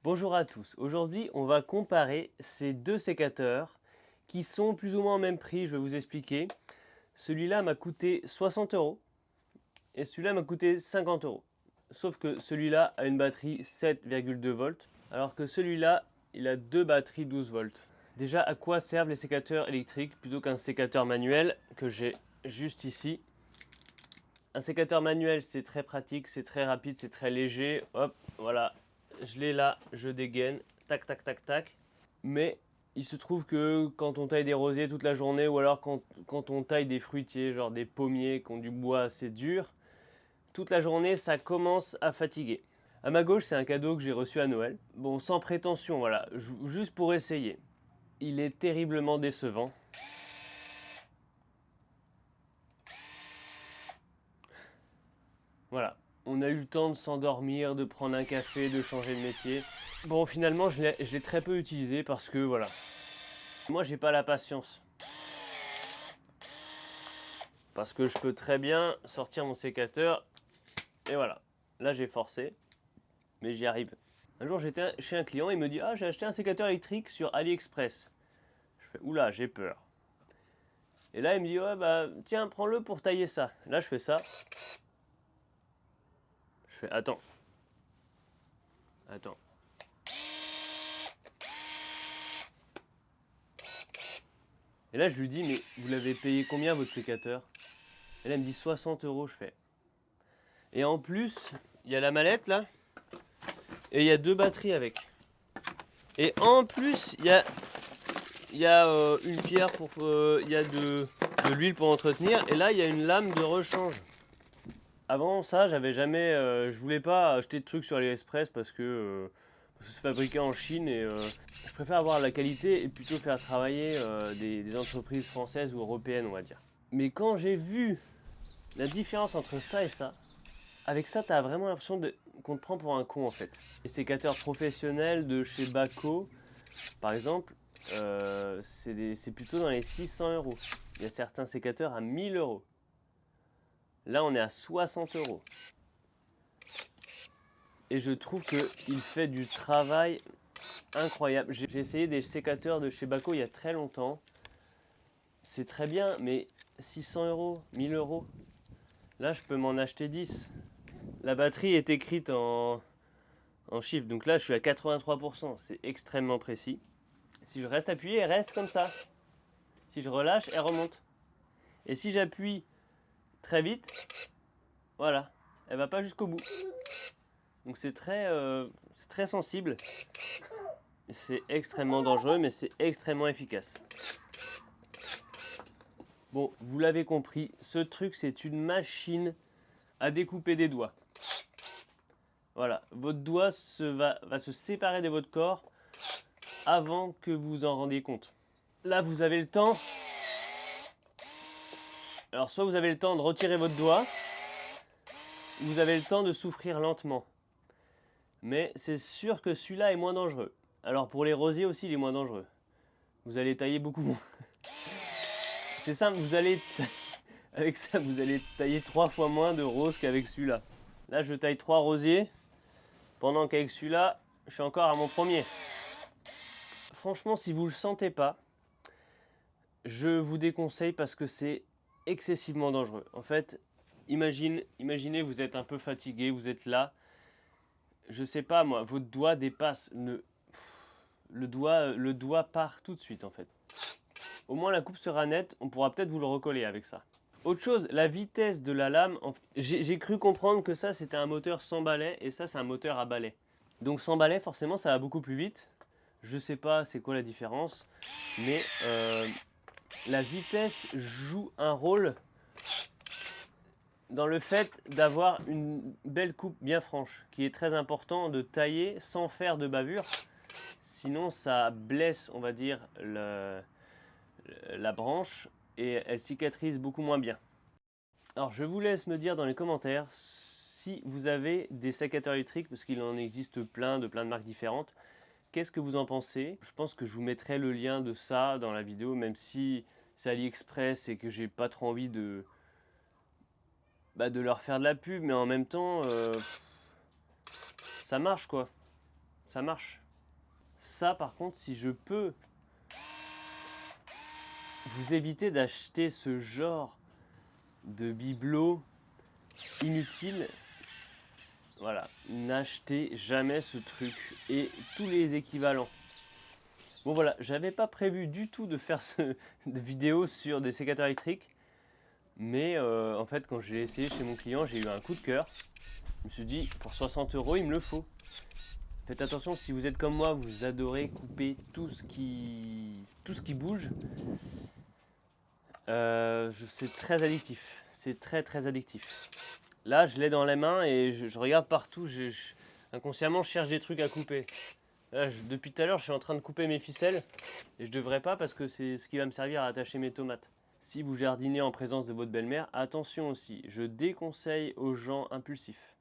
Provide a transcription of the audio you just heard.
Bonjour à tous, aujourd'hui on va comparer ces deux sécateurs qui sont plus ou moins au même prix, je vais vous expliquer. Celui-là m'a coûté 60 € et celui-là m'a coûté 50 €. Sauf que celui-là a une batterie 7,2 volts alors que celui-là il a deux batteries 12 volts. Déjà, à quoi servent les sécateurs électriques plutôt qu'un sécateur manuel que j'ai juste ici? Un sécateur manuel, c'est très pratique, c'est très rapide, c'est très léger. Hop, voilà, je l'ai là, je dégaine, tac, tac, tac, tac. Mais il se trouve que quand on taille des rosiers toute la journée, ou alors quand on taille des fruitiers, genre des pommiers qui ont du bois assez dur, toute la journée, ça commence à fatiguer. À ma gauche, c'est un cadeau que j'ai reçu à Noël. Bon, sans prétention, voilà, juste pour essayer. Il est terriblement décevant. Voilà, on a eu le temps de s'endormir, de prendre un café, de changer de métier. Bon, finalement, je l'ai très peu utilisé parce que, voilà. Moi, j'ai pas la patience. Parce que je peux très bien sortir mon sécateur. Et voilà. Là, j'ai forcé. Mais j'y arrive. Un jour, j'étais chez un client, il me dit « Ah, j'ai acheté un sécateur électrique sur AliExpress. » Je fais « Oula, j'ai peur. » Et là, il me dit « Ouais, bah, tiens, prends-le pour tailler ça. » Là, je fais ça. Je fais « Attends. Attends. » Et là, je lui dis « Mais vous l'avez payé combien, votre sécateur ?» Et là, elle me dit 60 €. Je fais. Et en plus, il y a la mallette là. Et il y a deux batteries avec. Et en plus, il y a une pierre pour. Il y a de l'huile pour entretenir. Et là, il y a une lame de rechange. Avant ça, j'avais jamais. Je voulais pas acheter de trucs sur AliExpress parce que c'est fabriqué en Chine et je préfère avoir la qualité et plutôt faire travailler des entreprises françaises ou européennes, on va dire. Mais quand j'ai vu la différence entre ça et ça, avec ça, tu as vraiment l'impression qu'on te prend pour un con en fait. Les sécateurs professionnels de chez Bako, par exemple, c'est plutôt dans les 600 €. Il y a certains sécateurs à 1000 €. Là, on est à 60 €. Et je trouve qu'il fait du travail incroyable. J'ai essayé des sécateurs de chez Bako il y a très longtemps. C'est très bien, mais 600 €, 1000 €. Là, je peux m'en acheter 10. La batterie est écrite en chiffres, donc là, je suis à 83%. C'est extrêmement précis. Si je reste appuyé, elle reste comme ça. Si je relâche, elle remonte. Et si j'appuie très vite, voilà, elle va pas jusqu'au bout. Donc c'est très sensible. C'est extrêmement dangereux, mais c'est extrêmement efficace. Bon, vous l'avez compris, ce truc, c'est une machine à découper des doigts. Voilà, votre doigt va se séparer de votre corps avant que vous vous en rendiez compte. Là, vous avez le temps. Alors, soit vous avez le temps de retirer votre doigt, vous avez le temps de souffrir lentement. Mais c'est sûr que celui-là est moins dangereux. Alors, pour les rosiers aussi, il est moins dangereux. Vous allez tailler beaucoup moins. C'est simple, avec ça, vous allez tailler 3 fois moins de roses qu'avec celui-là. Là, je taille 3 rosiers, pendant qu'avec celui-là, je suis encore à mon premier. Franchement, si vous ne le sentez pas, je vous déconseille parce que c'est excessivement dangereux. En fait, imaginez, vous êtes un peu fatigué, vous êtes là. Je sais pas moi, votre doigt dépasse le doigt part tout de suite en fait. Au moins la coupe sera nette, on pourra peut-être vous le recoller avec ça. Autre chose, la vitesse de la lame, j'ai cru comprendre que ça c'était un moteur sans balai et ça c'est un moteur à balai. Donc sans balai forcément ça va beaucoup plus vite. Je sais pas c'est quoi la différence, mais la vitesse joue un rôle dans le fait d'avoir une belle coupe bien franche, qui est très important de tailler sans faire de bavure. Sinon, ça blesse, on va dire, la branche et elle cicatrise beaucoup moins bien. Alors, je vous laisse me dire dans les commentaires si vous avez des sécateurs électriques, parce qu'il en existe plein de marques différentes. Qu'est-ce que vous en pensez? Je pense que je vous mettrai le lien de ça dans la vidéo, même si c'est AliExpress et que j'ai pas trop envie de leur faire de la pub, mais en même temps, ça marche quoi. Ça marche. Ça, par contre, si je peux vous éviter d'acheter ce genre de bibelot inutile, voilà, n'achetez jamais ce truc et tous les équivalents. Bon voilà, j'avais pas prévu du tout de faire de vidéo sur des sécateurs électriques, mais en fait quand j'ai essayé chez mon client, j'ai eu un coup de cœur. Je me suis dit, pour 60 € il me le faut. Faites attention, si vous êtes comme moi, vous adorez couper tout ce qui bouge. C'est très addictif, c'est très addictif. Là, je l'ai dans la main et je regarde partout, inconsciemment, je cherche des trucs à couper. Là, depuis tout à l'heure, je suis en train de couper mes ficelles et je devrais pas parce que c'est ce qui va me servir à attacher mes tomates. Si vous jardinez en présence de votre belle-mère, attention aussi, je déconseille aux gens impulsifs.